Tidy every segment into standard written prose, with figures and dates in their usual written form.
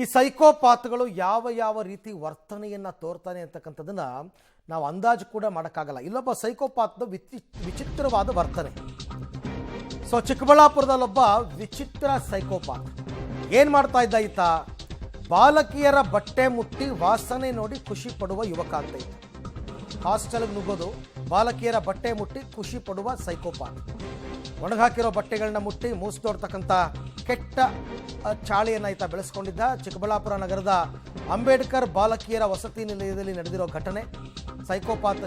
ಈ ಸೈಕೋಪಾತ್ಗಳು ಯಾವ ಯಾವ ರೀತಿ ವರ್ತನೆಯನ್ನು ತೋರ್ತಾನೆ ಅಂತಕ್ಕಂಥದ್ದನ್ನು ನಾವು ಅಂದಾಜು ಕೂಡ ಮಾಡೋಕ್ಕಾಗಲ್ಲ. ಇಲ್ಲೊಬ್ಬ ಸೈಕೋಪಾತ್ನ ವಿಚಿತ್ರವಾದ ವರ್ತನೆ. ಸೊ ಚಿಕ್ಕಬಳ್ಳಾಪುರದಲ್ಲೊಬ್ಬ ವಿಚಿತ್ರ ಸೈಕೋಪಾತ್ ಏನು ಮಾಡ್ತಾ ಇದ್ದ ಈತ? ಬಾಲಕಿಯರ ಬಟ್ಟೆ ಮುಟ್ಟಿ ವಾಸನೆ ನೋಡಿ ಖುಷಿ ಪಡುವ ಯುವಕ ಅಂತ ಇತ್ತು. ಹಾಸ್ಟೆಲ್ಗೆ ನುಗ್ಗೋದು, ಬಾಲಕಿಯರ ಬಟ್ಟೆ ಮುಟ್ಟಿ ಖುಷಿ ಪಡುವ ಸೈಕೋಪಾತ್. ಒಣಗಾಕಿರೋ ಬಟ್ಟೆಗಳನ್ನ ಮುಟ್ಟಿ ಮೂಸ್ದೋಡ್ತಕ್ಕಂಥ ಕೆಟ್ಟ ಚಾಳಿಯನ್ನು ಈತ ಬೆಳೆಸ್ಕೊಂಡಿದ್ದ. ಚಿಕ್ಕಬಳ್ಳಾಪುರ ನಗರದ ಅಂಬೇಡ್ಕರ್ ಬಾಲಕಿಯರ ವಸತಿ ನಿಲಯದಲ್ಲಿ ನಡೆದಿರೋ ಘಟನೆ. ಸೈಕೋಪಾತ್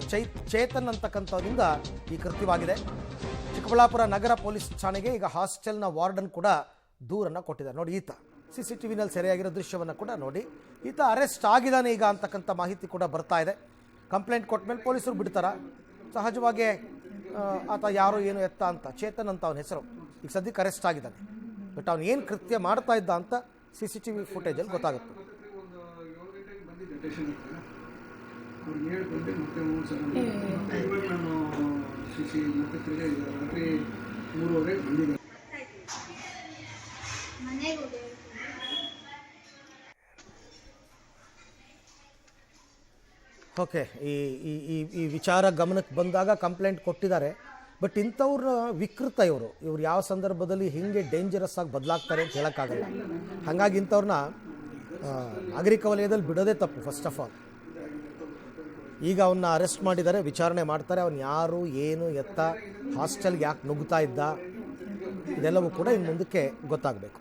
ಚೇತನ್ ಅಂತಕ್ಕಂಥವರಿಂದ ಈ ಕೃತ್ಯವಾಗಿದೆ. ಚಿಕ್ಕಬಳ್ಳಾಪುರ ನಗರ ಪೊಲೀಸ್ ಠಾಣೆಗೆ ಈಗ ಹಾಸ್ಟೆಲ್ನ ವಾರ್ಡನ್ ಕೂಡ ದೂರನ್ನು ಕೊಟ್ಟಿದ್ದಾರೆ. ನೋಡಿ, ಈತ CCTVನಲ್ಲಿ ಸೆರೆಯಾಗಿರೋ ದೃಶ್ಯವನ್ನು ಕೂಡ ನೋಡಿ. ಈತ ಅರೆಸ್ಟ್ ಆಗಿದ್ದಾನೆ ಈಗ ಅಂತಕ್ಕಂಥ ಮಾಹಿತಿ ಕೂಡ ಬರ್ತಾ ಇದೆ. ಕಂಪ್ಲೇಂಟ್ ಕೊಟ್ಟ ಮೇಲೆ ಪೊಲೀಸರು ಬಿಡ್ತಾರ? ಸಹಜವಾಗಿ ಆತ ಯಾರು ಏನು ಎತ್ತ ಅಂತ, ಚೇತನ್ ಅಂತ ಅವನ ಹೆಸರು. ಈಗ ಸದ್ಯಕ್ಕೆ ಅರೆಸ್ಟ್ ಆಗಿದ್ದಾನೆ. ಬಟ್ ಅವನು ಏನು ಕೃತ್ಯ ಮಾಡ್ತಾ ಇದ್ದ ಅಂತ CCTV ಫುಟೇಜಲ್ಲಿ ಗೊತ್ತಾಗುತ್ತೆ. ಓಕೆ, ಈ ವಿಚಾರ ಗಮನಕ್ಕೆ ಬಂದಾಗ ಕಂಪ್ಲೇಂಟ್ ಕೊಟ್ಟಿದ್ದಾರೆ. ಬಟ್ ಇಂಥವ್ರ ವಿಕೃತ ಇವರು ಯಾವ ಸಂದರ್ಭದಲ್ಲಿ ಹಿಂಗೆ ಡೇಂಜರಸ್ ಆಗಿ ಬದಲಾಗ್ತಾರೆ ಅಂತ ಹೇಳೋಕ್ಕಾಗಲ್ಲ. ಹಾಗಾಗಿ ಇಂಥವ್ರನ್ನ ನಾಗರಿಕ ವಲಯದಲ್ಲಿ ಬಿಡೋದೇ ತಪ್ಪು. ಫಸ್ಟ್ ಆಫ್ ಆಲ್ ಈಗ ಅವನ್ನ ಅರೆಸ್ಟ್ ಮಾಡಿದ್ದಾರೆ, ವಿಚಾರಣೆ ಮಾಡ್ತಾರೆ. ಅವನು ಯಾರು, ಏನು, ಎತ್ತ, ಹಾಸ್ಟೆಲ್ಗೆ ಯಾಕೆ ನುಗ್ತಾ ಇದ್ದ, ಇದೆಲ್ಲವೂ ಕೂಡ ಇನ್ನು ಮುಂದಕ್ಕೆ ಗೊತ್ತಾಗಬೇಕು.